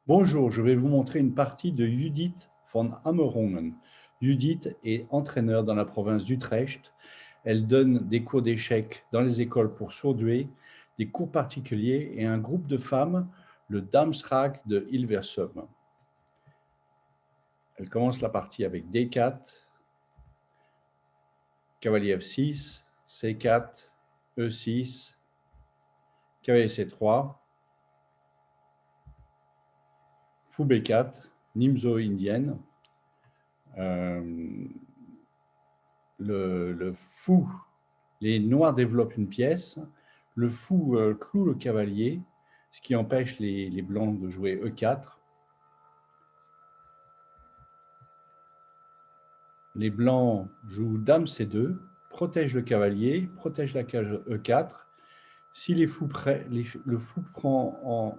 Bonjour, je vais vous montrer une partie de Judith von Amerongen. Judith est entraîneur dans la province d'Utrecht. Elle donne des cours d'échecs dans les écoles pour surdoués, des cours particuliers et un groupe de femmes, le Damsrag de Hilversum. Elle commence la partie avec D4, cavalier F6, C4, E6, cavalier C3, fou B4, Nimzo indienne. Le fou, les noirs développent une pièce, le fou cloue le cavalier, ce qui empêche les blancs de jouer E4. Les blancs jouent Dame C2, protègent le cavalier, protègent la cage E4. Si le fou prend en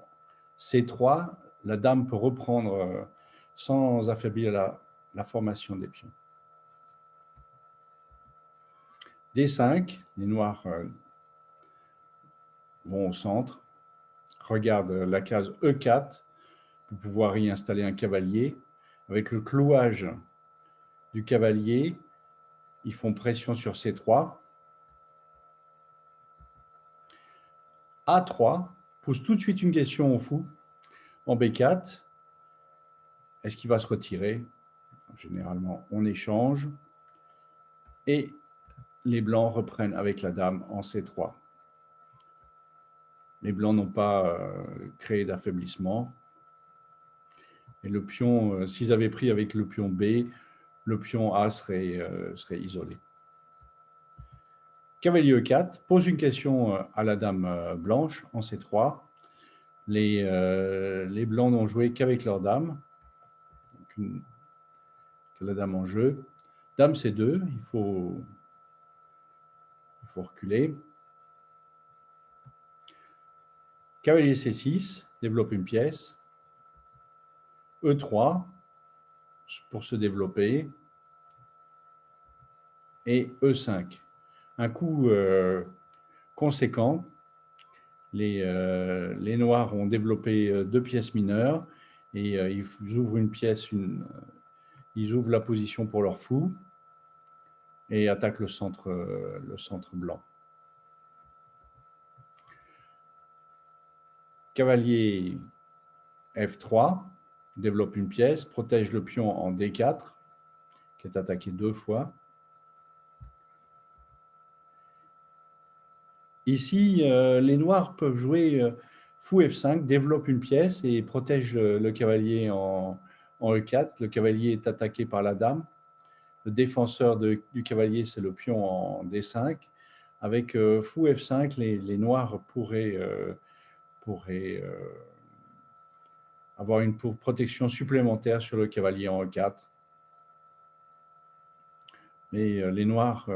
C3, la dame peut reprendre sans affaiblir la formation des pions. D5, les noirs vont au centre, regardent la case E4 pour pouvoir y installer un cavalier. Avec le clouage du cavalier, ils font pression sur C3. A3 pose tout de suite une question au fou. En B4, est-ce qu'il va se retirer? Généralement, on échange. Et les blancs reprennent avec la dame en C3. Les blancs n'ont pas créé d'affaiblissement. Et le pion, s'ils avaient pris avec le pion B, le pion A serait isolé. Cavalier E4 pose une question à la dame blanche en C3. Les blancs n'ont joué qu'avec leur dame. Donc la dame en jeu. Dame C2, il faut reculer. Cavalier C6, développe une pièce. E3 pour se développer. Et E5. Un coup conséquent. Les noirs ont développé deux pièces mineures et ils ouvrent une pièce, ils ouvrent la position pour leur fou et attaquent le centre blanc. Cavalier F3 développe une pièce, protège le pion en D4 qui est attaqué deux fois. Ici, les noirs peuvent jouer fou F5, développe une pièce et protège le cavalier en E4. Le cavalier est attaqué par la dame. Le défenseur du cavalier, c'est le pion en D5. Avec fou F5, les noirs pourraient avoir une protection supplémentaire sur le cavalier en E4. Mais les noirs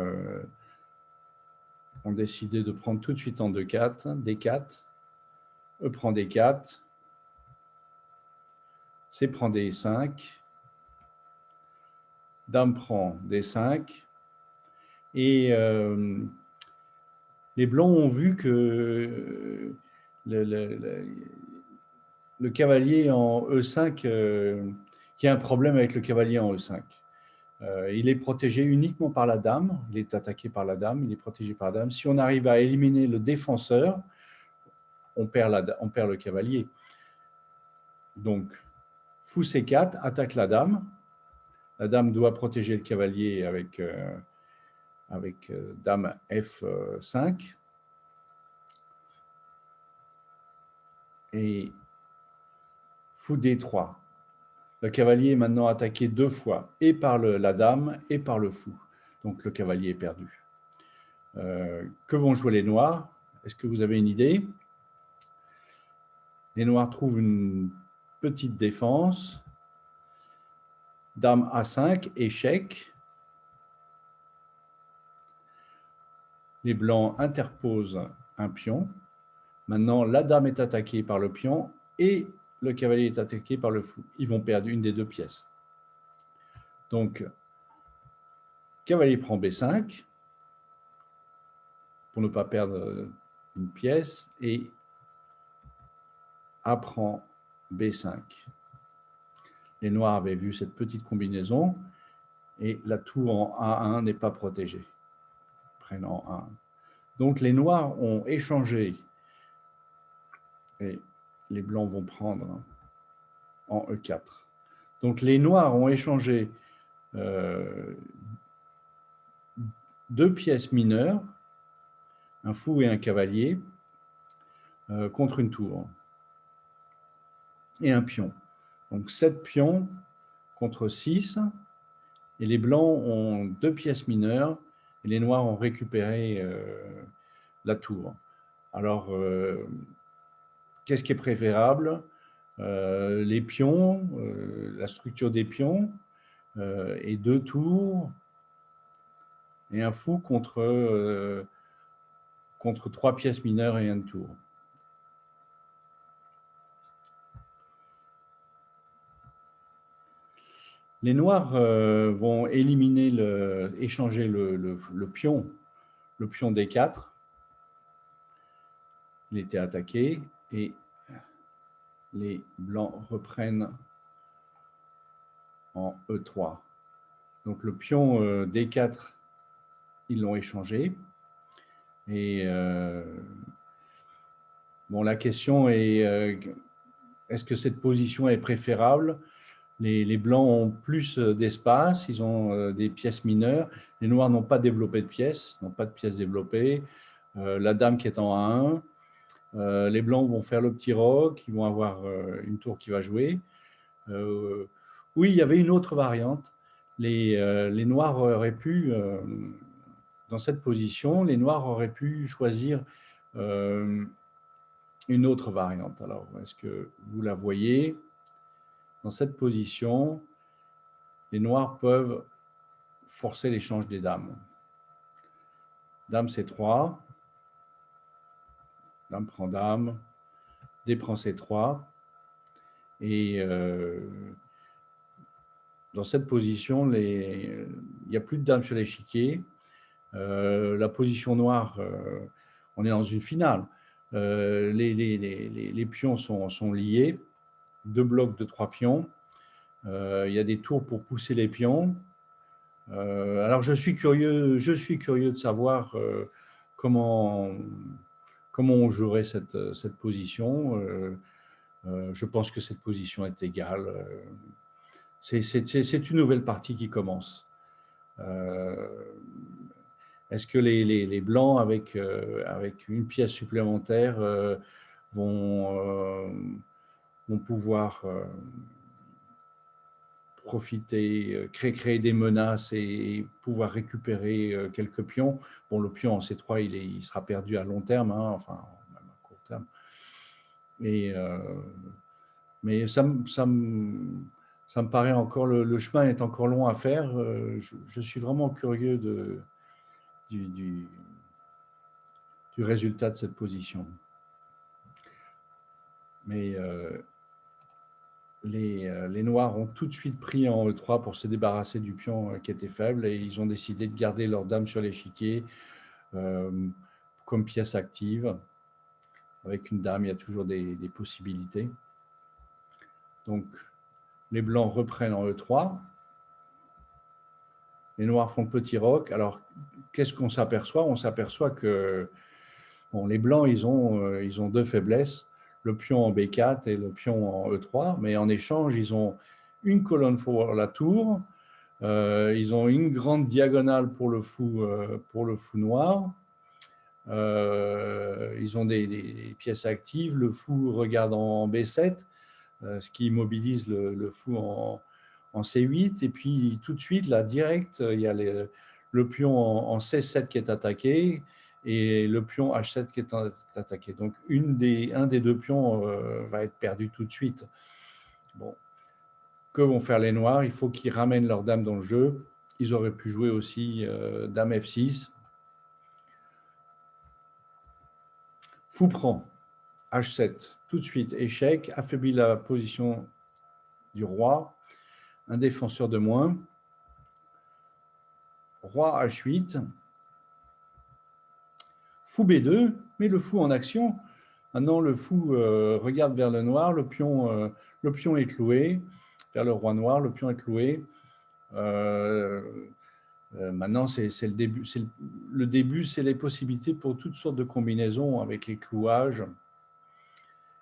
ont décidé de prendre tout de suite en D4, E prend D4, C prend D5, Dame prend D5, et les blancs ont vu que le cavalier en E5, qu'il y a un problème avec le cavalier en E5. Il est protégé uniquement par la dame, il est attaqué par la dame, il est protégé par la dame. Si on arrive à éliminer le défenseur, on perd le cavalier. Donc, fou C4, attaque la dame. La dame doit protéger le cavalier avec dame F5. Et fou D3. Le cavalier est maintenant attaqué deux fois, et par la dame et par le fou. Donc le cavalier est perdu. Que vont jouer les noirs? Est-ce que vous avez une idée? Les noirs trouvent une petite défense. Dame A5, échec. Les blancs interposent un pion. Maintenant, la dame est attaquée par le pion et le cavalier est attaqué par le fou. Ils vont perdre une des deux pièces. Donc, cavalier prend B5 pour ne pas perdre une pièce et A prend B5. Les noirs avaient vu cette petite combinaison et la tour en A1 n'est pas protégée. Prenant 1. Donc les noirs ont échangé et les blancs vont prendre en E4. Donc les noirs ont échangé deux pièces mineures, un fou et un cavalier, contre une tour et un pion. Donc 7 pions contre 6, et les blancs ont deux pièces mineures, et les noirs ont récupéré la tour. Alors, qu'est-ce qui est préférable? Les pions, la structure des pions, et deux tours, et un fou contre trois pièces mineures et un tour. Les noirs vont échanger le pion D4. Il était attaqué et les blancs reprennent en E3. Donc le pion D4, ils l'ont échangé. Et bon, la question est, est-ce que cette position est préférable? Les blancs ont plus d'espace, ils ont des pièces mineures. Les noirs n'ont pas développé de pièces, n'ont pas de pièces développées. La dame qui est en A1. Les blancs vont faire le petit roc, ils vont avoir une tour qui va jouer. Oui, il y avait une autre variante. Les noirs auraient pu, dans cette position, les noirs auraient pu choisir une autre variante. Alors, est-ce que vous la voyez? Dans cette position, les noirs peuvent forcer l'échange des dames. Dame C3, dame prend dame, D prend C3, et dans cette position, il n'y a plus de dames sur l'échiquier. La position noire, on est dans une finale. Les pions sont liés, deux blocs de 3 pions. Il y a des tours pour pousser les pions. Alors je suis curieux de savoir comment on jouerait cette position. Je pense que cette position est égale. C'est une nouvelle partie qui commence. Est-ce que les blancs avec une pièce supplémentaire vont pouvoir profiter, créer des menaces et pouvoir récupérer quelques pions? Bon, le pion en C3, il sera perdu à long terme, hein, enfin, même à court terme. Mais ça me paraît encore, le chemin est encore long à faire. Je suis vraiment curieux du résultat de cette position. Mais les noirs ont tout de suite pris en E3 pour se débarrasser du pion qui était faible, et ils ont décidé de garder leur dame sur l'échiquier comme pièce active. Avec une dame, il y a toujours des possibilités. Donc, les blancs reprennent en E3. Les noirs font le petit roc. Alors, qu'est-ce qu'on s'aperçoit? On s'aperçoit que bon, les blancs, ils ont deux faiblesses, le pion en B4 et le pion en E3, mais en échange, ils ont une colonne pour la tour, ils ont une grande diagonale pour le fou noir, ils ont des pièces actives, le fou regarde en B7, ce qui immobilise le fou en C8, et puis tout de suite, là, direct, il y a le pion en C7 qui est attaqué, et le pion H7 qui est attaqué. Donc, un des deux pions va être perdu tout de suite. Bon. Que vont faire les noirs? Il faut qu'ils ramènent leur dame dans le jeu. Ils auraient pu jouer aussi dame F6. Fou prend. H7, tout de suite, échec, affaiblit la position du roi. Un défenseur de moins. Roi H8. Fou B2, mais le fou en action. Maintenant, le fou regarde vers le noir, le pion est cloué, vers le roi noir, le pion est cloué. Maintenant, c'est le début. Le début, c'est les possibilités pour toutes sortes de combinaisons avec les clouages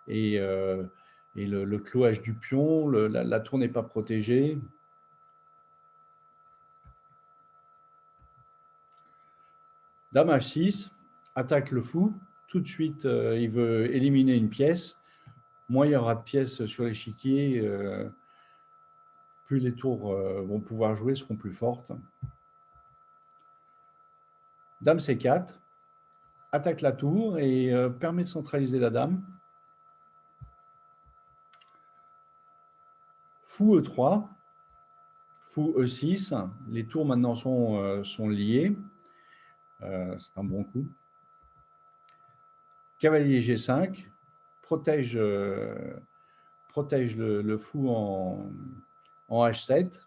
et le clouage du pion. La tour n'est pas protégée. Dame H6 attaque le fou. Tout de suite, il veut éliminer une pièce. Moins il y aura de pièces sur l'échiquier, plus les tours vont pouvoir jouer, seront plus fortes. Dame C4 attaque la tour et permet de centraliser la dame. Fou E3, fou E6, les tours maintenant sont liés. C'est un bon coup. Cavalier G5 protège le fou en H7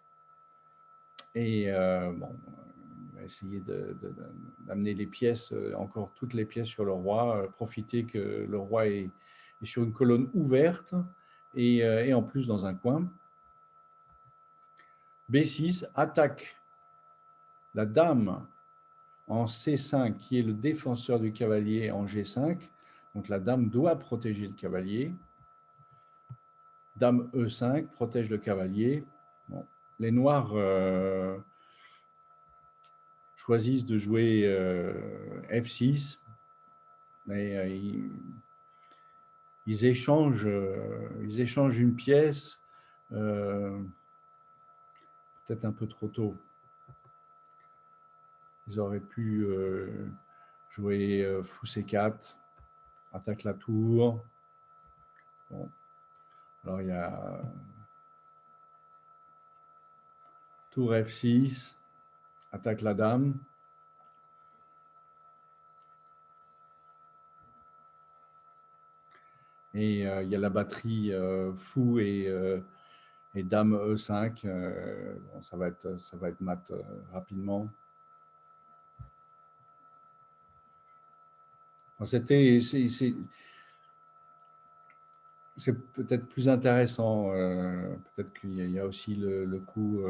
et bon, on va essayer d'amener les pièces, encore toutes les pièces sur le roi, profiter que le roi est sur une colonne ouverte et en plus dans un coin. B6 attaque la dame en C5 qui est le défenseur du cavalier en G5. Donc la dame doit protéger le cavalier. Dame E5 protège le cavalier. Bon. Les noirs choisissent de jouer F6, mais ils échangent une pièce peut-être un peu trop tôt. Ils auraient pu jouer fou C4, attaque la tour. Bon. Alors il y a tour F6, attaque la dame. Et il y a la batterie fou et dame E5. Bon, ça va être mat rapidement. C'est peut-être plus intéressant. Peut-être qu'il y a aussi le coup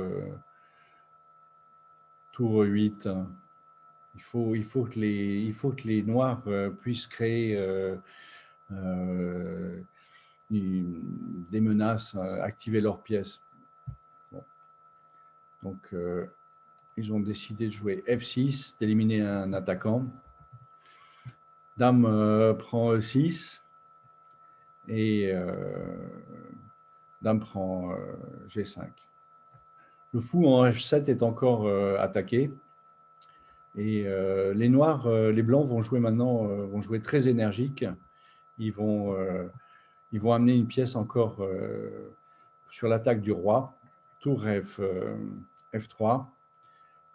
tour 8. Il faut que les noirs puissent créer des menaces, activer leurs pièces. Bon. Donc, ils ont décidé de jouer F6, d'éliminer un attaquant. Dame prend E6 et dame prend G5. Le fou en H7 est encore attaqué. Et les noirs, les blancs vont jouer maintenant, vont jouer très énergique. Ils vont amener une pièce encore sur l'attaque du roi. Tour F3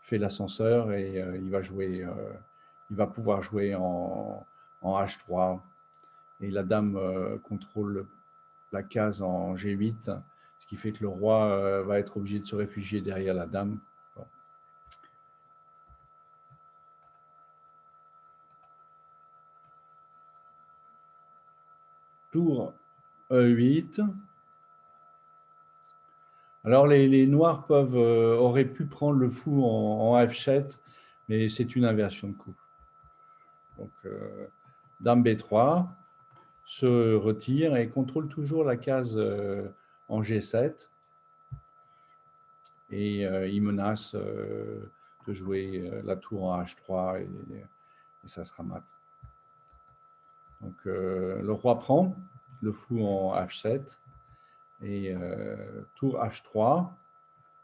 fait l'ascenseur et il va pouvoir jouer en H3. Et la dame contrôle la case en G8, ce qui fait que le roi va être obligé de se réfugier derrière la dame. Bon. Tour E8. Alors les noirs auraient pu prendre le fou en F7, mais c'est une inversion de coup. Donc dame B3 se retire et contrôle toujours la case en G7. Et il menace de jouer la tour en H3 et ça sera mat. Donc le roi prend, le fou en H7 et tour H3.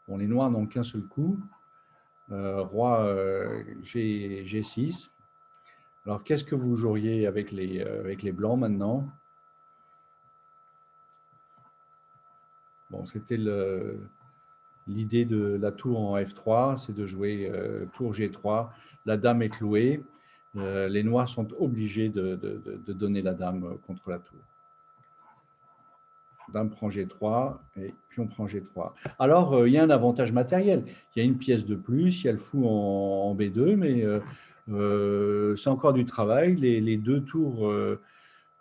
Bon, les noirs n'ont qu'un seul coup. Roi G6. Alors qu'est-ce que vous joueriez avec les blancs maintenant? Bon, c'était l'idée de la tour en F3, c'est de jouer tour G3. La dame est clouée. Les noirs sont obligés de donner la dame contre la tour. Dame prend G3 et pion prend G3. Alors, il y a un avantage matériel. Il y a une pièce de plus, il y a le fou en B2, mais c'est encore du travail. Les deux tours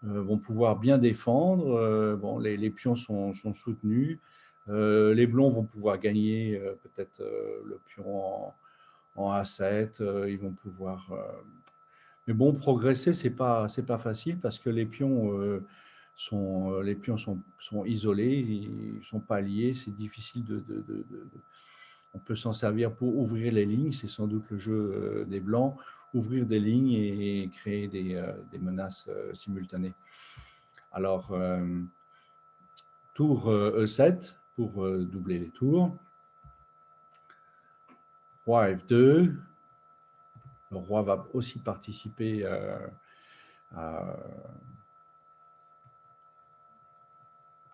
vont pouvoir bien défendre. Bon, les pions sont soutenus. Les blonds vont pouvoir gagner peut-être le pion en A7. Ils vont pouvoir... Mais bon, progresser, c'est pas facile parce que les pions sont isolés, ils sont pas liés. C'est difficile on peut s'en servir pour ouvrir les lignes. C'est sans doute le jeu des blancs, ouvrir des lignes et créer des menaces simultanées. Alors, tour E7 pour doubler les tours. Roi F2. Le roi va aussi participer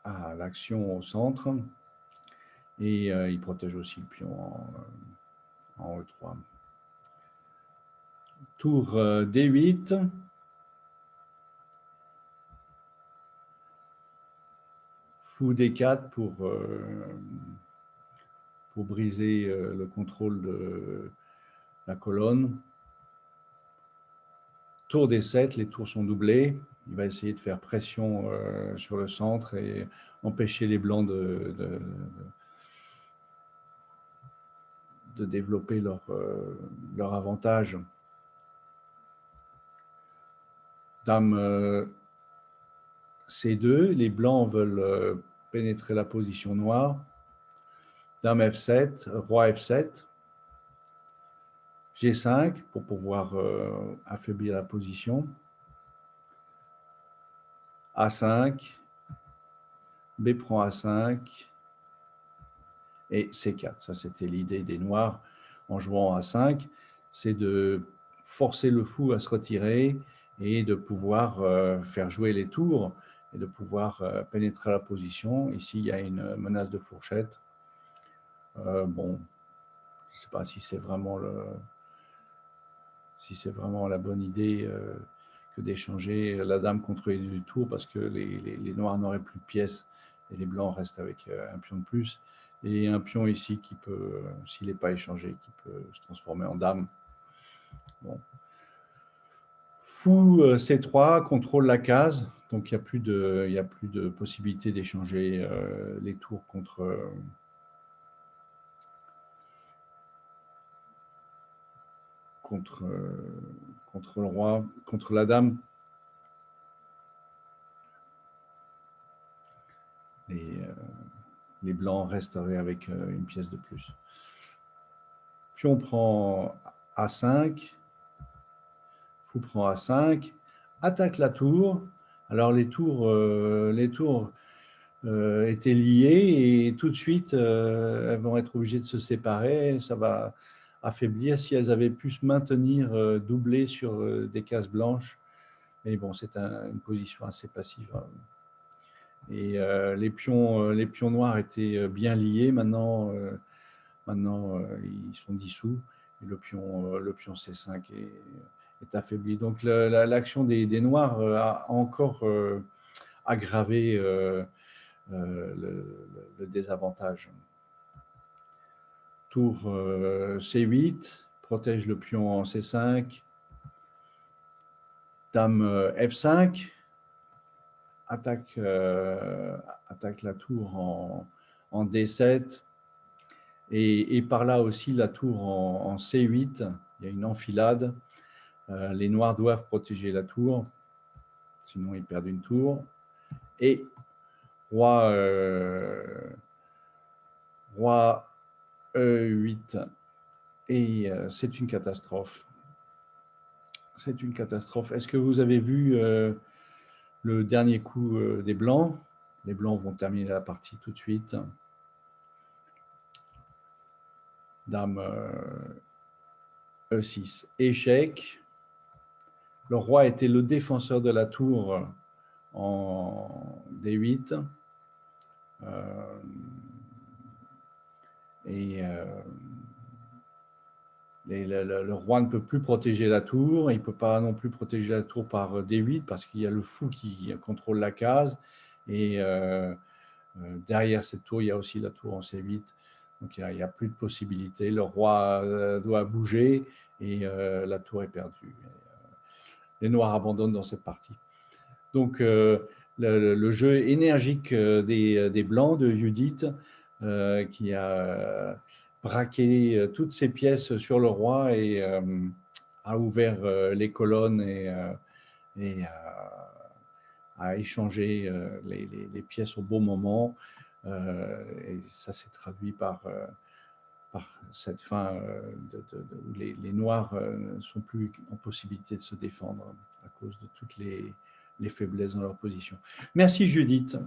à l'action au centre. Et il protège aussi le pion en E3. Tour D8. Fou D4 pour briser le contrôle de la colonne. Tour D7, les tours sont doublés. Il va essayer de faire pression sur le centre et empêcher les blancs de développer leur avantage. Dame C2, les blancs veulent pénétrer la position noire. Dame F7, roi F7. G5 pour pouvoir affaiblir la position. A5, B prend A5 et C4. Ça, c'était l'idée des noirs en jouant A5, c'est de forcer le fou à se retirer et de pouvoir faire jouer les tours et de pouvoir pénétrer la position. Ici, il y a une menace de fourchette. Bon, je ne sais pas si c'est vraiment la bonne idée que d'échanger la dame contre les du tour parce que les noirs n'auraient plus de pièces et les blancs restent avec un pion de plus. Et un pion ici qui peut, s'il n'est pas échangé, qui peut se transformer en dame. Bon. Fou C3 contrôle la case, donc il n'y a plus de possibilité d'échanger les tours contre le roi, contre la dame. Les blancs resteraient avec une pièce de plus. Pion prend A5, fou prend A5, attaque la tour. Alors les tours étaient liées et tout de suite elles vont être obligées de se séparer. Ça va affaiblir si elles avaient pu se maintenir doublées sur des cases blanches. Mais bon, c'est une position assez passive. Et les pions noirs étaient bien liés. Maintenant, ils sont dissous et le pion C5 est affaibli. Donc, l'action des noirs a encore aggravé le désavantage. Tour C8, protège le pion en C5. Dame F5, attaque la tour en D7. Et par là aussi la tour en C8, il y a une enfilade. Les noirs doivent protéger la tour, sinon ils perdent une tour. Et roi E8, et c'est une catastrophe. C'est une catastrophe. Est-ce que vous avez vu le dernier coup des blancs? Les blancs vont terminer la partie tout de suite. Dame E6, échec. Le roi était le défenseur de la tour en D8. Le roi ne peut plus protéger la tour. Il ne peut pas non plus protéger la tour par D8 parce qu'il y a le fou qui contrôle la case. Et derrière cette tour, il y a aussi la tour en C8. Donc, il n'y a plus de possibilité. Le roi doit bouger et la tour est perdue. Les noirs abandonnent dans cette partie. Donc, le jeu énergique des Blancs de Judith, qui a braqué toutes ses pièces sur le roi et a ouvert les colonnes et a échangé les pièces au bon moment. Et ça s'est traduit par cette fin où les Noirs ne sont plus en possibilité de se défendre à cause de toutes les faiblesses dans leur position. Merci Judith.